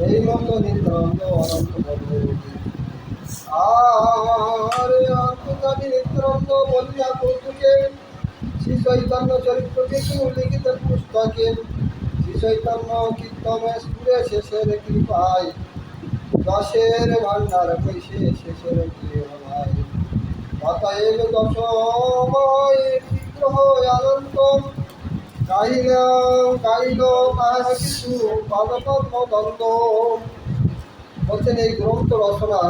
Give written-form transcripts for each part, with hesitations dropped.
এই মতো নিত্যানন্দ অনন্ত বলবে আরে অন্তর্যামী নিত্যানন্দ বলিয়া কৌতুকে শ্রী চৈতন্য চরিত্র কিছু লিখিত পুস্তকে শ্রী চৈতন্য কীর্তন স্কুলে শেষের কৃপায় দশের ভান্ডার কইসে শেষের ভাই অতএব দশময় বিগ্রহ অনন্ত গাইল কাহার কিছু পদপদ্ম দ্বন্দ্ব। বলছেন এই গ্রন্থ রচনা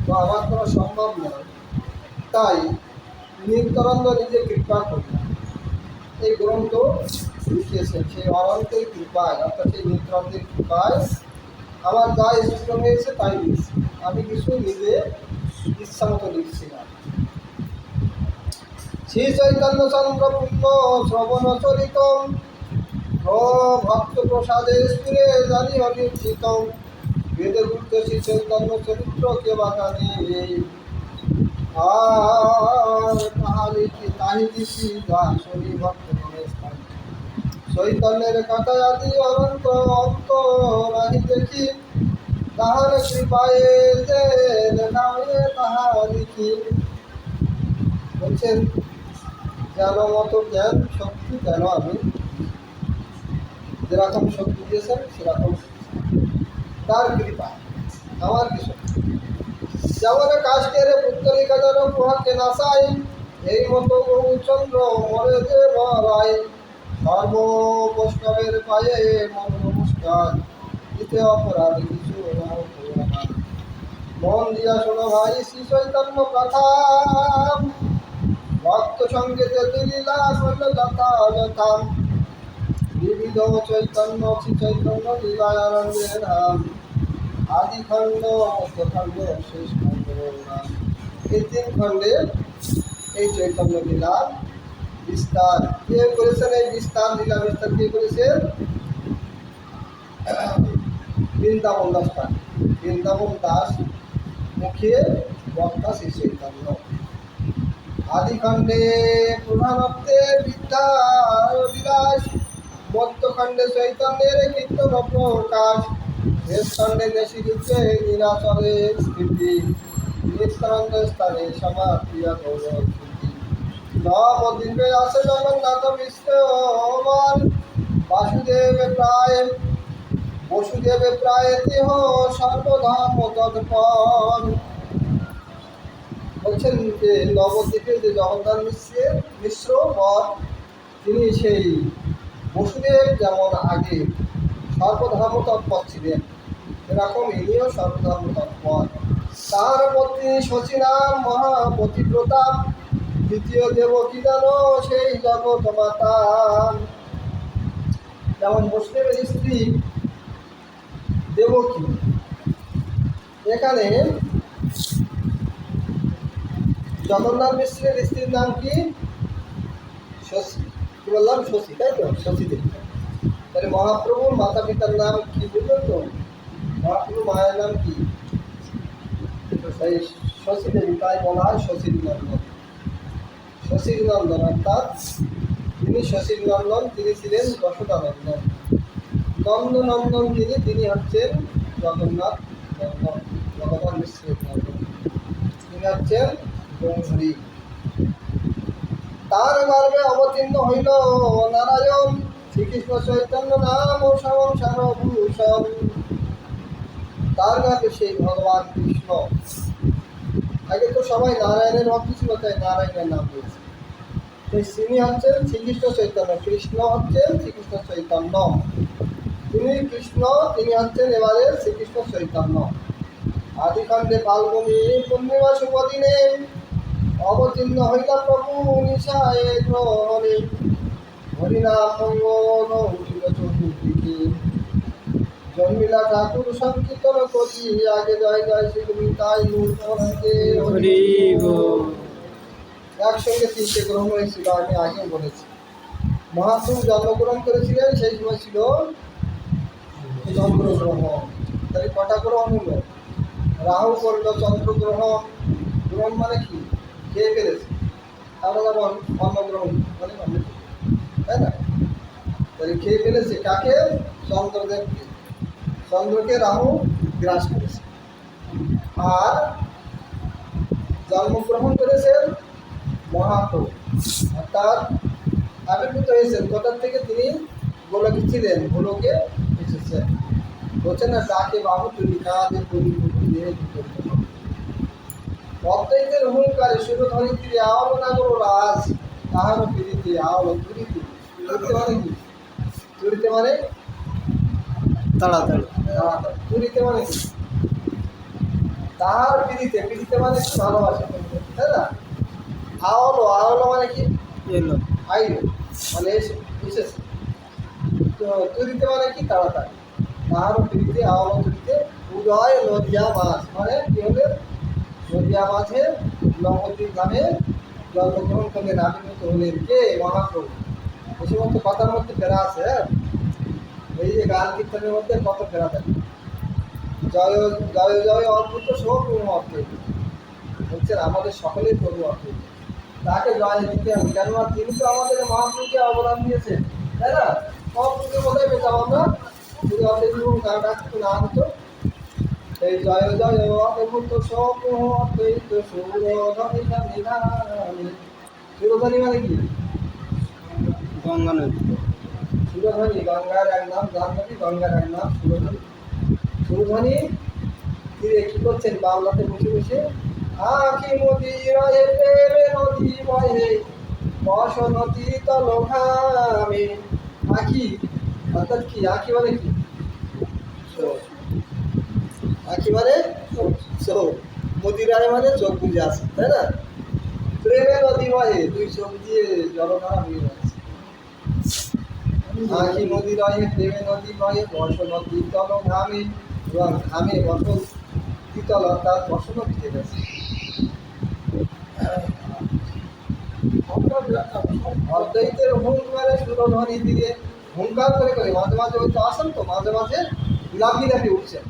তো আমার কোনো সম্ভব নয়, তাই নিত্যানন্দ নিজে কৃপা করলেন এই গ্রন্থ লিখিয়েছেন সেই অনন্তের কৃপায়, অর্থাৎ সেই নিত্যানন্দের কৃপায় আমার যা স্ফুরণ হয়েছে তাই লিখছি, আমি কিছু নিজে ইচ্ছা মতো লিখছি না। শ্রী চৈতন্য চন্দ্র পূর্ণ শ্রবণ চরিত ভক্ত প্রসাদে স্ফুরে জানি অনির্জিত বেদে গুপ্ত শ্রী চৈতন্য চরিত্র কে বাগানে আর তাহি দিছি যা শনি ভক্ত চৈতন্যের কথা আদি অনন্ত অন্ত রাহি দেখি তাহার কৃপায় যে দেখাবে তাহা লিখি। বলছেন যেন মতো জ্ঞান শক্তি যেন আমি যেরকম শক্তি দিয়েছেন সেরকম তার কৃপা, আমার কি শক্তি। যেমন কাষ্টের পুত্তলিকা যেন পোহাকে নাসাই এই মতো গৌচন্দ্র মরে যে মরাই সর্ব বৈষ্ণবের পায়ে মন নমস্কার দিতে অপরাধ কিছু মন দিয়া শোনো ভাই শ্রী চৈতন্য কথা ভক্ত সঙ্গে যে লীলা করল যথা বিবিধ চৈতন্য শ্রী চৈতন্য লীলানন্দের নাম আদি খণ্ড মধ্যখণ্ড শেষ খণ্ড নাম। এই তিন খণ্ডে এই চৈতন্য লীলা বিস্তার কে করেছেন, এই বিস্তার লীলা বিস্তার কে করেছেন? বৃন্দাবন দাস, বৃন্দাবন দাস মুখে বক্তা শ্রী চৈতন্য। আদিখণ্ডে প্রধানত্বে বিদ্যা বিলাস মধ্যখণ্ডে চৈতন্যের কীর্তন প্রকাশ শেষ খণ্ডে দেশি রূপে নিরাচরের স্থিতি নিত্যানন্দ স্থানে সমাপ্রিয়া গৌরব নবদ্বীপে আছে জগন্নাথ বিশ্বমান বসুদেবে প্রায় দেহ সর্বধর্ম তৎপর। বলছেন যে নবদ্বীপের যে জগন্নাথ মিশ্র বর তিনি সেই বসুদেব যেমন আগে সর্বধর্ম তৎপর ছিলেন এরকম ইনিও সর্বধর্ম তৎপর। তার পত্নী শচীনাম মহাপতিব্রতা দ্বিতীয় দেবকী যেন সেই জগৎ মাতা। যেমন বসুদেবের স্ত্রী দেবকী, এখানে জগন্নাথ মিশ্রের স্ত্রীর নাম কি? শশী। কি বললাম? শশী, তাই তো? শশী দেবী। তাহলে মহাপ্রভুর মাতা পিতার নাম কি বুঝলেন তো? মহাপ্রভুর মায়ের নাম কি? সেই শশী দেবী, তাই বলা হয় শশীর নন্দন। শশীর নন্দন অর্থাৎ তিনি শশীর নন্দন, তিনি ছিলেন যশোদানন্দন। নন্দনন্দন তিনি হচ্ছেন জগন্নাথ নন্দন, জগন্নাথ মিশ্রের নন্দন, তিনি হচ্ছেন গৌরী। তার গর্ভে অবতীর্ণ হইল নারায়ণ শ্রীকৃষ্ণ চৈতন্য নাম সংসার ভূষণ। তার গর্ভে সেই ভগবান কৃষ্ণ, আগে তো সবাই নারায়ণের ভক্ত ছিল তাই নারায়ণের নাম দিয়েছে। তিনি হচ্ছেন শ্রীকৃষ্ণ চৈতন্য, কৃষ্ণ হচ্ছেন শ্রীকৃষ্ণ চৈতন্য, তিনি কৃষ্ণ, তিনি হচ্ছেন এবারে শ্রীকৃষ্ণ চৈতন্য। আদিখণ্ডে ফাল্গুনী পূর্ণিমা শুভ দিনে অবতীর্ণ হইলা প্রভু নিশায় গ্রহণে হরিনাম মঙ্গল উঠিল চতুর্দিকে জন্মিলা ঠাকুর সংকীর্তন করি আগে জয় জয় শ্রী তাই একসঙ্গে তিনটে গ্রহণ হয়েছিল, আমি আগে বলেছি। মহাপ্রভু জন্মগ্রহণ করেছিলেন সেই সময় ছিল চন্দ্রগ্রহণ। তাহলে কটা গ্রহণ হলো? রাহু করল চন্দ্রগ্রহণ। গ্রহণ মানে কি? খেয়ে ফেলেছে, আমরা যেমন অন্নগ্রহণ মানে তাই না? তাহলে খেয়ে ফেলেছে কাকে? চন্দ্রদেবকে। চন্দ্রকে রাহু গ্রাস করেছে। আর জন্মগ্রহণ করেছেন মহাপ্রভু, অর্থাৎ আবির্ভূত হয়েছেন কোথার থেকে? তিনি গোলকে ছিলেন, গোলকে এসেছেন। বলছেন না, ডাকে বাহু তুলি কাঁধে করি অদ্বৈতের হুঙ্কারে সুরধ্বনি তীরে আওয়ালো নাগর রাজ, তাহারও পিড়িতে আওয়ালো তুলিতে। তুলিতে মানে কি? তুলিতে মানে তাড়াতাড়ি। তাড়াতাড়ি। তুলিতে মানে কি? তাহার পিড়িতে, পিড়িতে মানে কি? ভালোবাসা, তাই না? আওয়ালো, আওয়ালো মানে কি? এলো। আইলো মানে এসেছে। তো তুলিতে মানে কি? তাড়াতাড়ি। তাহারও পিড়িতে আওয়ালো তুলিতে উদয় নদিয়া মাছ, মানে কি হলে? নদিয়া মাঝে নবদ্বীপ গ্রামে জন্মগ্রহণ করলেন, আবির্ভূত হলেন কে? মহাপ্রভু। এই সমস্ত কথার মধ্যে ফেরা আছে। হ্যাঁ, এই যে গান কীর্তনের মধ্যে কত ফেরা থাকে। জয় জয় জয় অদ্ভুত সপ্রভু অদ্বৈত, বলছেন আমাদের সকলেই প্রভু অদ্বৈত, তাকে জয় দিতে হবে। কেননা তিনি তো আমাদের মহাপ্রভুকে অবদান দিয়েছেন, তাই না? মহাপ্রভুকে কোথায় পেতাম আমরা? যদি অদ্বৈত গান ডাকতো না হতো। এই জয় জয় অদ্ভুত সপ্রভু অদ্বৈত সুরধ্বনি নিধানে। সুরধ্বনি মানে কি? গঙ্গা নদী। সুরধ্বনি, গঙ্গার এক নাম জাহ্নবী, গঙ্গার এক নাম সুরধ্বনি। সুরধ্বনি তীরে কি করছেন? বাংলাতে বসে বসে আখি মদিরায় প্রেমে নদী বহে বসনতি তলঘামে। আখি অর্থাৎ কি? আখি মানে কি? আখি মানে চোখ, মদিরায় মানে চোখ বুঝে আছে, তাই না? প্রেমে নদী বহে, দুই চোখ দিয়ে জলধারা বয়ে যাচ্ছে। আখি নদী রয়ে প্রেমে নদী বহে বসনতি তলঘামে, এবং ঘামে বসন শীতল, অর্থাৎ বসন্ত ভিজে গেছে। অদ্বৈতের হুঙ্কারে সুরধ্বনি দিয়ে হুঙ্কার করে করে মাঝে মাঝে হয়তো আসেন, তো মাঝে মাঝে লাফিয়ে লাফিয়ে উঠছেন।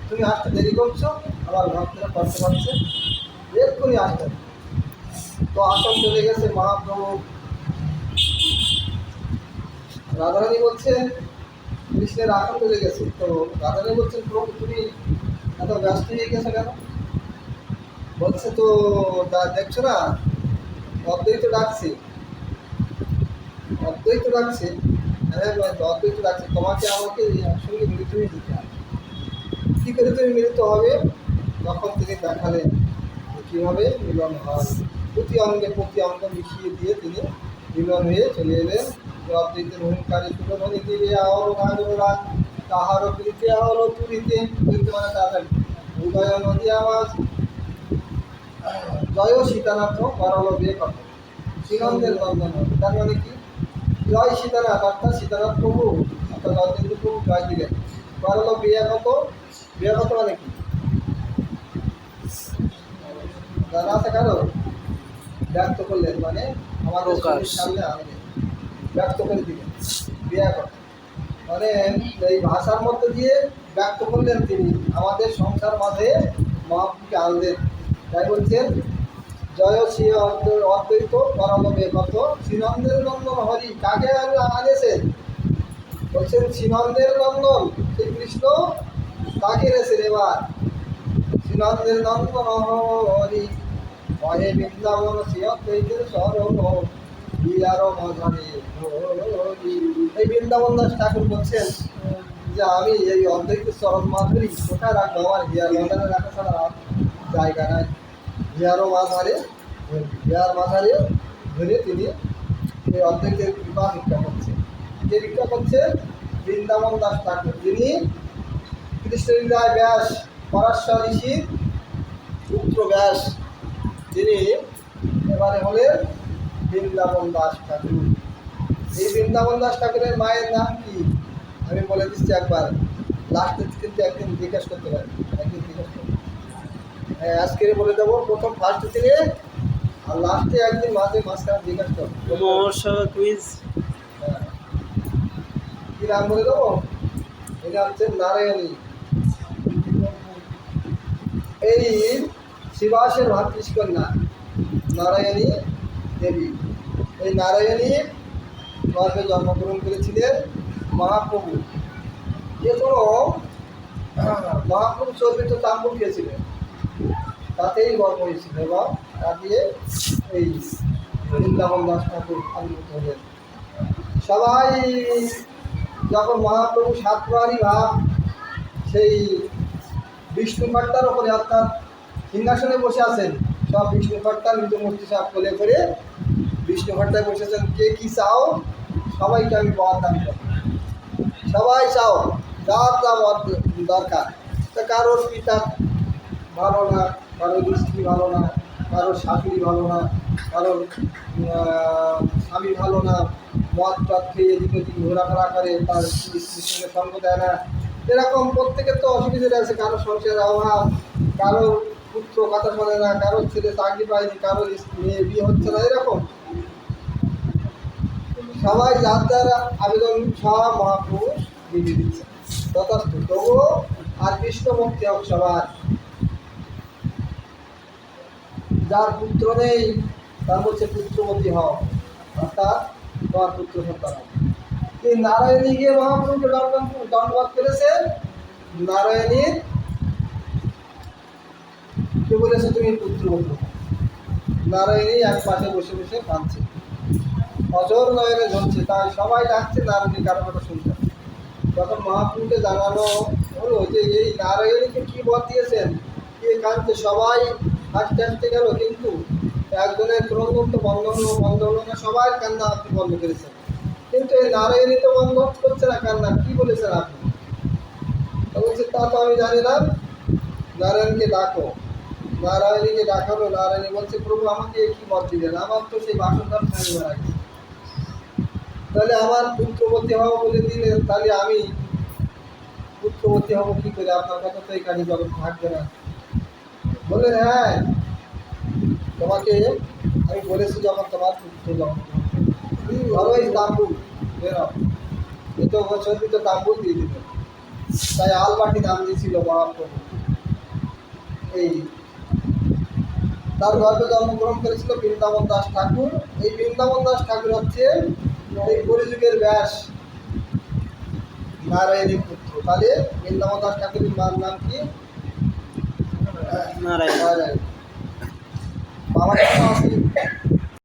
তুমি আসতে দেরি করছো, আমার ভক্তরা করতে পারছে, এক্ষুনি আসতেন। তো আসন চলে গেছে মহাপ্রভু। রাধারানী বলছেন কৃষ্ণের আসন চলে গেছে। তো রাধারানী বলছেন প্রভু তুমি এত ব্যস্ত হয়ে গেছো কেন? বলছে তো দেখছো না, অদ্বৈত ডাকছে, অদ্বৈত ডাকছে। হ্যাঁ অদ্বৈত ডাকছে, তোমাকে আমাকে সঙ্গে মিলিত হয়ে দিতে হবে। কী করে তুমি মিলিত হবে? তখন তিনি দেখালেন কীভাবে মিলন হয়। প্রতি অঙ্গ মিশিয়ে দিয়ে তিনি মিলন হয়ে চলে এলেন। অদ্বৈতের হুঙ্কারে সুরধ্বনি দিলে আওয়ালো নাগরা, তাহারও পিড়িতে আওয়ালো তুলিতে। তুলিতে মানে তাড়াতাড়ি। উদয় নদী আওয়াজ জয় সীতানাথ করল বিয়ে কত, শ্রীনন্দের নন্দন। তার মানে কি? জয় সীতানাথ, অর্থাৎ সীতানাথ প্রভু, অর্থাৎ অদ্বৈত প্রভু জয় দিলেন। করল বিয়ে কত, বিয়ে কত মানে কি? জানা আছে কারো? ব্যক্ত করলেন মানে আমাদের সামনে আনলেন, ব্যক্ত করে দিলেন। বিয়ে কত মানে এই ভাষার মধ্যে দিয়ে ব্যক্ত করলেন তিনি, আমাদের সংসার মাঝে মহাপ্রভুকে আনলেন। তাই বলছেন জয় শ্রী অদ্বৈত করলবে কত, শ্রীনন্দের নন্দন হরি। কাকে আনেছেন? বলছেন শ্রীনন্দের নন্দন শ্রীকৃষ্ণ কাকে এনেছেন এবার? শ্রীনন্দের নন্দন হরি মহে বৃন্দাবন শ্রী অদ্বৈতের শরণ বিহার মাঝারে। এই বৃন্দাবন দাস ঠাকুর বলছেন যে আমি এই অদ্বৈতের চরণ মাধুরী কোথায় রাখবো? আমার হিয়ার মাঝারে রাখা ছাড়া জায়গা নাই। বিহার মাঝারে, বিহার মাঝারে ধরে তিনি এই অদ্বৈতের কৃপা ভিক্ষা করছেন। যে ভিক্ষা করছেন বৃন্দাবন দাস ঠাকুর, যিনি কৃষ্ণলীলায় ব্যাস, পরাশর ঋষির পুত্র ব্যাস, তিনি এবারে হলেন বৃন্দাবন দাস ঠাকুর। এই বৃন্দাবন দাস ঠাকুরের মায়ের নাম কি? আমি বলে দিচ্ছি একবার, লাস্টের কিন্তু একদিন জিজ্ঞেস করতে পারি, একদিন জিজ্ঞেস করতে। হ্যাঁ আজকে বলে দেবো, প্রথম ফার্স্ট থেকে আর লাস্টে একদিন মাঝখানে জিজ্ঞাসা করবো। কুইজ। হ্যাঁ, কী নাম বলে দেবো? এটা হচ্ছে নারায়ণী। এই শিবাসের ভাতৃষ্কন্যা নারায়ণী দেবী। এই নারায়ণী গর্ভে জন্মগ্রহণ করেছিলেন মহাপ্রভু। যে কোনো মহাপ্রভু চর্বিত তাম্বুল খেয়েছিলেন, তাতেই গর্ব হয়েছিল এবং তা দিয়ে এই বৃন্দাবন দাস ঠাকুর আবির্ভূত হলেন। সবাই যখন মহাপ্রভু সাতবারই ভাব সেই বিষ্ণু পাট্টার ওপরে অর্থাৎ সিংহাসনে বসে আছেন, সব বিষ্ণু পাট্টা নিজ মূর্তি সব কোলে করে বিষ্ণু পাট্টায় বসেছেন। কে কি চাও, সবাইকে আমি পাওয়ার দান করব, সবাই চাও যার যা দরকার। তা কারোর পিতা ভালো না, কারোর স্ত্রী ভালো না, কারোর শাশুড়ি ভালো না, কারোর স্বামী ভালো না, মদ টদ খেয়ে এদিক ওদিক ঘোরাফেরা করে, তার স্ত্রীর সঙ্গে সঙ্গ দেয় না, এরকম প্রত্যেকের তো অসুবিধা আছে। কারোর সংসারের অভাব, কারোর পুত্র কথা শোনে না, কারোর ছেলে চাকরি পায়নি, কারোর মেয়ে বিয়ে হচ্ছে না, এরকম সবাই যার যার আবেদন সব মহাপুরুষ দিয়ে দিচ্ছে যথেষ্ট। তবুও আর কৃষ্ণ ভক্তি হোক সবার। যার পুত্র নেই তার বলছে পুত্রবতী হও, অর্থাৎ তোমার পুত্র সন্তান হবে। এই নারায়ণী গিয়ে মহাপ্রভুকে দণ্ডবাদ করেছে। নারায়ণী কে বলেছে তুমি পুত্রবতী হও। নারায়ণী এক পাশে বসে বসে কাঁদছে, অজর নয়নে ঝরছে, তাই সবাই ডাকছে নারায়ণী কারো কথা শুনতে। যখন মহাপ্রভুকে জানানো হলো যে এই নারায়ণীকে কি বর দিয়েছেন, কে কাঁদছে, সবাই হাসতে হাসতে গেল, কিন্তু একজনের ক্রন্দন তো বন্ধ হলো না, সবাই কান্না আপনি বন্ধ করেছেন, কিন্তু এই নারায়ণী তো বন্ধ করছে না কান্না। কি বলেছেন আপনি? তা বলছে তা তো আমি জানি না, নারায়ণকে ডাকো। নারায়ণীকে ডাকালো। নারায়ণী বলছে প্রভু আমাকে কি বর দিলেন, আমার তো সেই বাসনধাম ছাড়ি মারা গেছে, তাহলে আমার পুত্রবতী হব বলে দিলেন, তাহলে আমি পুত্রবতী হব কি করে? আপনার কথা তো এখানে জগৎ থাকবে না। বললেন হ্যাঁ, তোমাকে আমি বলেছি যখন তোমার পুত্র জন্ম ধরো এই তাম্বুল বেরো, এ তো চর্বিত তাম্বুল দিয়ে দিল, তাই আলবাটি নাম দিয়েছিল মহাপ্রভু। এই তার গর্ভে জন্মগ্রহণ করেছিল বৃন্দাবন দাস ঠাকুর। এই বৃন্দাবন দাস ঠাকুর হচ্ছে এই কলিযুগের ব্যাস, নারায়ণী পুত্র। তাহলে বৃন্দাবন দাস ঠাকুরের মার নাম কি? নারায়ণ। নারায়ণ। বাবার নাম আছে